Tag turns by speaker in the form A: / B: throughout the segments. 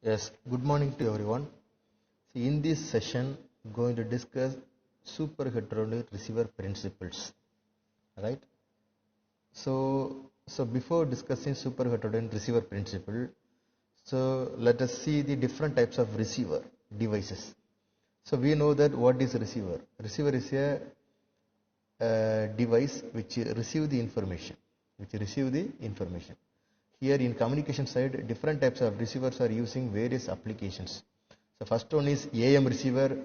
A: Yes, good morning to everyone. See, in this session, going to discuss super heterodyne receiver principles. Right? So before discussing super heterodyne receiver principle, so let us see the different types of receiver devices. So we know that what is a receiver? Receiver is a device which receive the information. Here in communication side, different types of receivers are using various applications. So first one is AM receiver,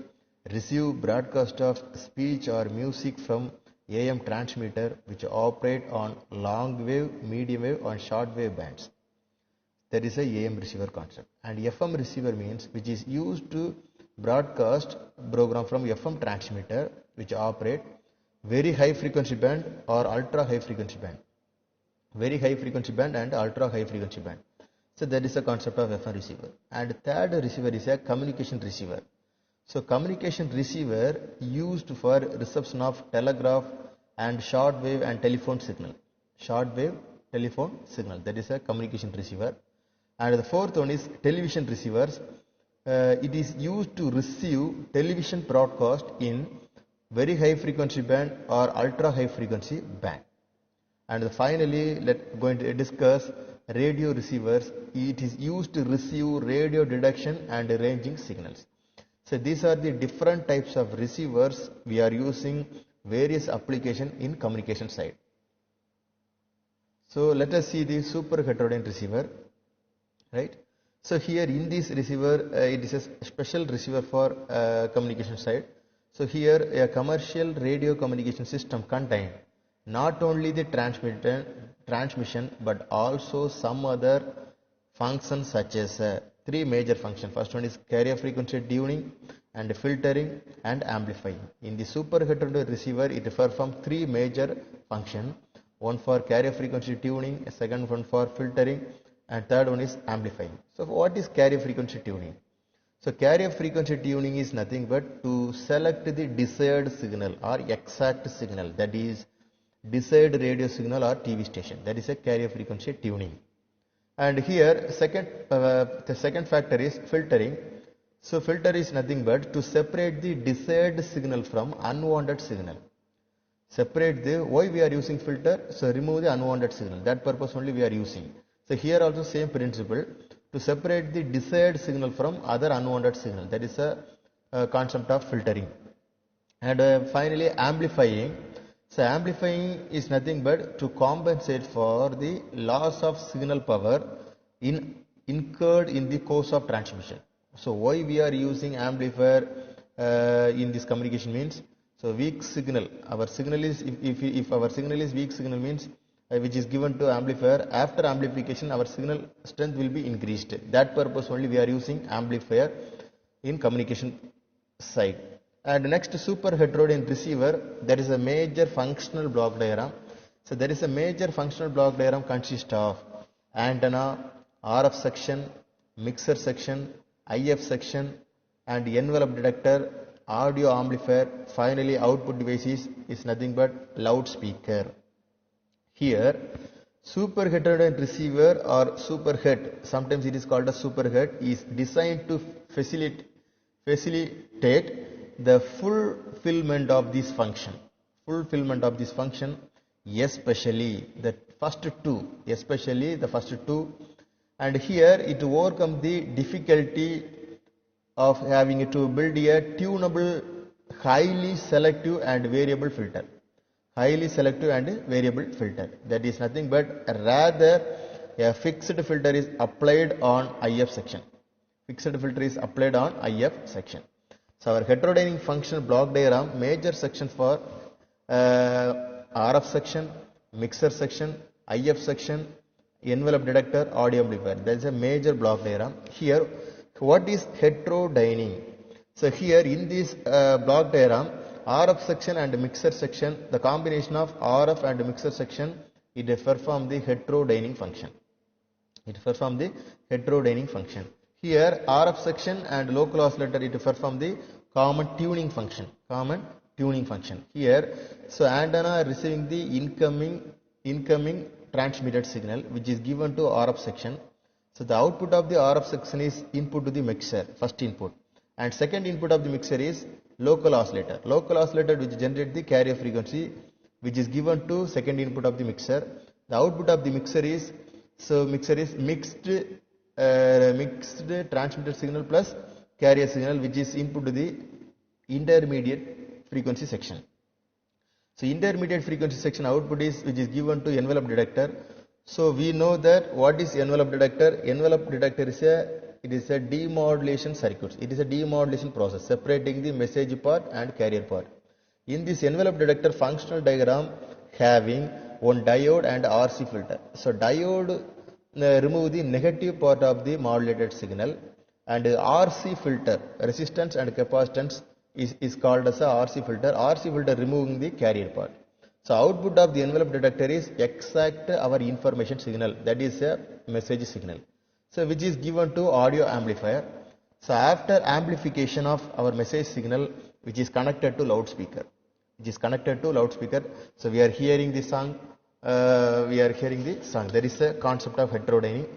A: receive broadcast of speech or music from AM transmitter which operate on long wave, medium wave and short wave bands. That is a AM receiver concept. And FM receiver means which is used to broadcast program from FM transmitter which operate very high frequency band or ultra high frequency band. Very high frequency band and ultra high frequency band. So that is the concept of FM receiver. And third receiver is a communication receiver. So communication receiver used for reception of telegraph and short wave and telephone signal. Short wave telephone signal. That is a communication receiver. And the fourth one is television receivers. It is used to receive television broadcast in very high frequency band or ultra high frequency band. And finally, let's going to discuss radio receivers. It is used to receive radio detection and ranging signals. So these are the different types of receivers we are using various application in communication side. So let us see the super heterodyne receiver, right? So here in this receiver, it is a special receiver for communication side. So here a commercial radio communication system contains not only the transmission but also some other functions such as three major functions. First one is carrier frequency tuning and filtering and amplifying. In the super heterodyne receiver, it performs three major functions. One for carrier frequency tuning, a second one for filtering, and third one is amplifying. So what is carrier frequency tuning? So carrier frequency tuning is nothing but to select the desired signal or exact signal, that is desired radio signal or TV station. That is a carrier frequency tuning. And here the second factor is filtering. So filter is nothing but to separate the desired signal from unwanted signal. Separate the, why we are using filter? So remove the unwanted signal. That purpose only we are using. So here also same principle, to separate the desired signal from other unwanted signal. That is a concept of filtering. And finally amplifying. So amplifying is nothing but to compensate for the loss of signal power incurred in the course of transmission. So why we are using amplifier in this communication means, so weak signal, our signal is, if our signal is weak signal means which is given to amplifier, after amplification our signal strength will be increased. That purpose only we are using amplifier in communication side. And next, super heterodyne receiver, that is a major functional block diagram. So there is a major functional block diagram consists of antenna, RF section, mixer section, IF section, and envelope detector, audio amplifier. Finally output device is nothing but loudspeaker. Here super heterodyne receiver or super head, sometimes it is called a super head, is designed to facilitate the fulfillment of this function. Especially the first two, and here it overcome the difficulty of having to build a tunable, highly selective and variable filter. That is nothing but rather a fixed filter is applied on IF section. So our heterodyne functional block diagram, major section for RF section, mixer section, IF section, envelope detector, audio amplifier. That is a major block diagram. Here, what is heterodyne? So here in this block diagram, RF section and mixer section, the combination of RF and mixer section, it perform the heterodyne function. Here RF section and local oscillator, it perform the common tuning function. Here, so antenna receiving the incoming transmitted signal which is given to RF section. So the output of the RF section is input to the mixer, first input. And second input of the mixer is local oscillator. Local oscillator which generates the carrier frequency which is given to second input of the mixer. The output of the mixer is, mixed transmitted signal plus carrier signal which is input to the intermediate frequency section. So intermediate frequency section output is which is given to envelope detector. So we know that what is envelope detector? Envelope detector is a demodulation circuit. It is a demodulation process separating the message part and carrier part. In this envelope detector functional diagram having one diode and RC filter. So diode remove the negative part of the modulated signal, and RC filter, resistance and capacitance, is called as a RC filter. RC filter removing the carrier part. So output of the envelope detector is exact our information signal, that is a message signal. So which is given to audio amplifier. So after amplification of our message signal which is connected to loudspeaker. So we are hearing the song. That is a concept of heterodyne,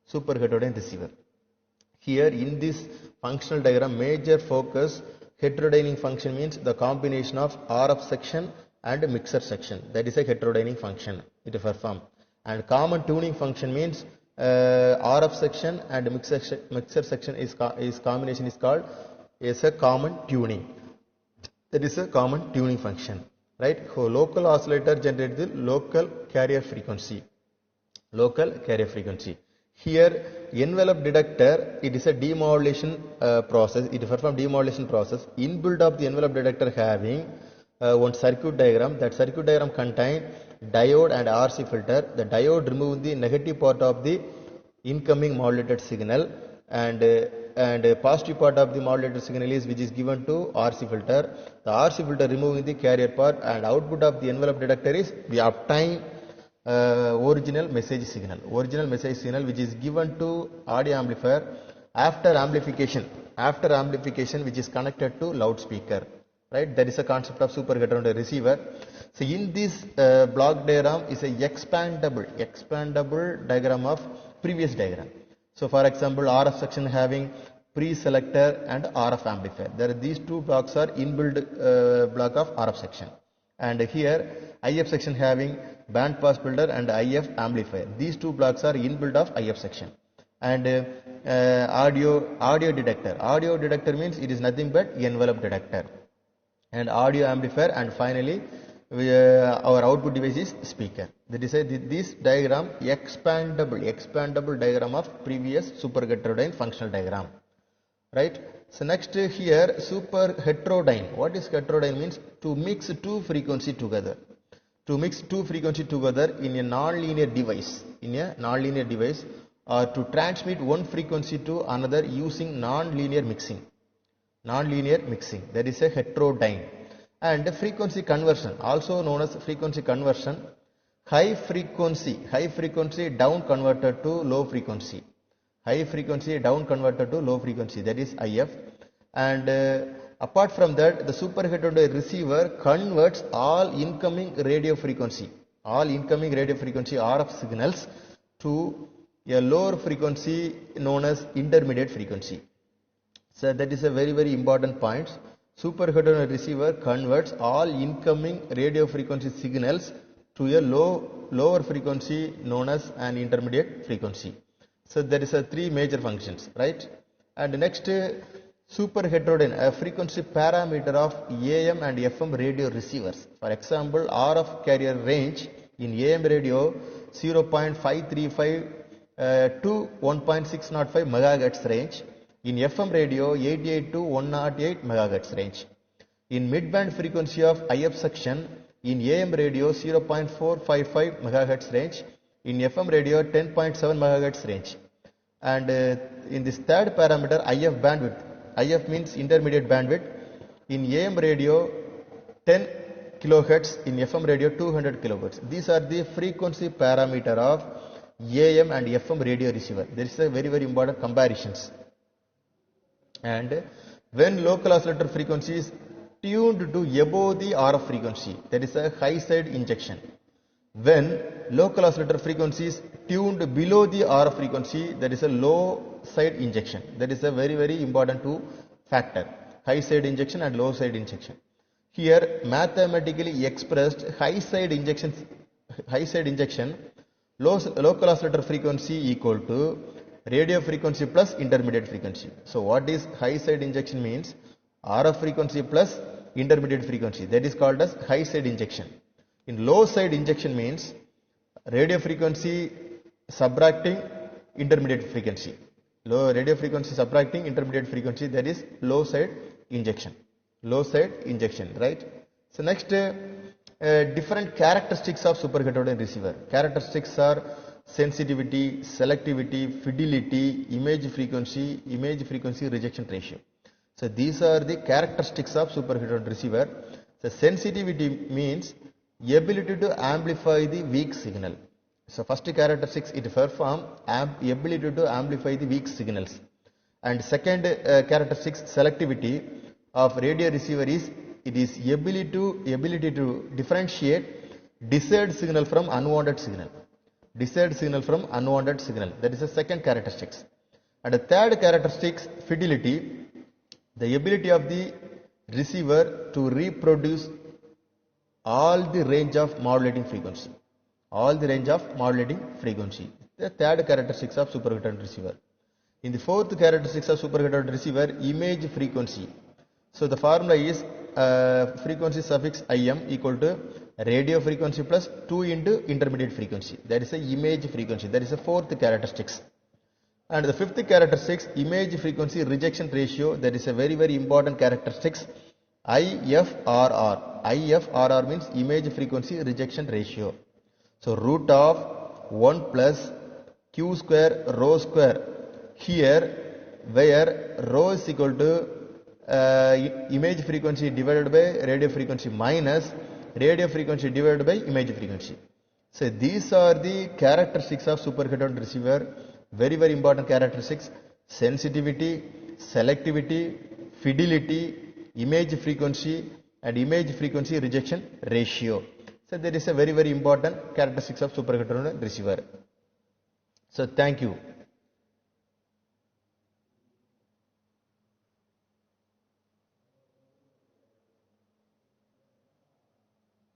A: super heterodyne receiver. Here in this functional diagram, major focus heterodyning function means the combination of RF section and mixer section. That is a heterodyning function it perform. And common tuning function means RF section and mixer section is combination is called as a common tuning. That is a common tuning function, right? So local oscillator generates the local carrier frequency. Here envelope detector, it is a demodulation process. It performs demodulation process. Inbuilt of the envelope detector having one circuit diagram. That circuit diagram contain diode and RC filter. The diode remove the negative part of the incoming modulated signal, and positive part of the modulated signal is which is given to RC filter. The RC filter removing the carrier part, and output of the envelope detector is we obtain original message signal which is given to audio amplifier after amplification which is connected to loudspeaker, right? That is a concept of super heterodyne receiver. So in this block diagram is a expandable diagram of previous diagram. So for example, RF section having pre-selector and RF amplifier. There are these two blocks are inbuilt block of RF section, and here IF section having band pass filter and IF amplifier. These two blocks are inbuilt of IF section. And audio detector means it is nothing but envelope detector, and audio amplifier, and finally our output device is speaker. That is this diagram expandable diagram of previous super heterodyne functional diagram, right? So next here super heterodyne. What is heterodyne means? To mix two frequency together. In a non-linear device, or to transmit one frequency to another using non-linear mixing. That is a heterodyne. And frequency conversion, also known as frequency conversion. High frequency down converted to low frequency. That is IF. And apart from that, the super heterodyne receiver converts all incoming radio frequency RF signals to a lower frequency known as intermediate frequency. So that is a very, very important point. Super heterodyne receiver converts all incoming radio frequency signals to a lower frequency known as an intermediate frequency. So there is a three major functions, right? And next, super heterodyne, a frequency parameter of AM and FM radio receivers. For example, RF carrier range in AM radio 0.535 to 1.605 MHz range. In FM radio 88 to 108 MHz range. In midband frequency of IF section in AM radio 0.455 MHz range. In FM radio 10.7 MHz range. And in this third parameter, IF bandwidth. IF means intermediate bandwidth. In AM radio 10 kHz, in FM radio 200 kHz. These are the frequency parameter of AM and FM radio receiver. There is a very, very important comparisons. And when local oscillator frequency is tuned to above the RF frequency, that is a high side injection. When local oscillator frequency is tuned below the RF frequency, there is a low side injection. That is a very important two factor, high side injection and low side injection. Here mathematically expressed high side injection local oscillator frequency equal to radio frequency plus intermediate frequency. So what is high side injection means? RF frequency plus intermediate frequency, that is called as high side injection. In low side injection means radio frequency subtracting intermediate frequency. Low radio frequency subtracting intermediate frequency, that is low side injection. Low side injection, right? So next, different characteristics of super heterodyne receiver. Characteristics are sensitivity, selectivity, fidelity, image frequency rejection ratio. So these are the characteristics of super heterodyne receiver. So sensitivity means ability to amplify the weak signal. So first characteristics, it perform ability to amplify the weak signals. And second characteristics, selectivity of radio receiver is it is ability to differentiate desired signal from unwanted signal. Desired signal from unwanted signal. That is the second characteristics. And the third characteristics, fidelity, the ability of the receiver to reproduce all the range of modulating frequency. All the range of modulating frequency. The third characteristics of super heterodyne receiver. In the fourth characteristics of super heterodyne receiver, image frequency. So the formula is frequency suffix im equal to radio frequency plus 2 into intermediate frequency. That is a image frequency. That is the fourth characteristics. And the fifth characteristics, image frequency rejection ratio. That is a very important characteristics. IFRR. IFRR means image frequency rejection ratio. So root of 1 plus q square rho square. Here where rho is equal to image frequency divided by radio frequency minus radio frequency divided by image frequency. So these are the characteristics of super heterodyne receiver. Very important characteristics: sensitivity, selectivity, fidelity, image frequency and image frequency rejection ratio. So there is a very important characteristics of super heterodyne receiver. So thank you.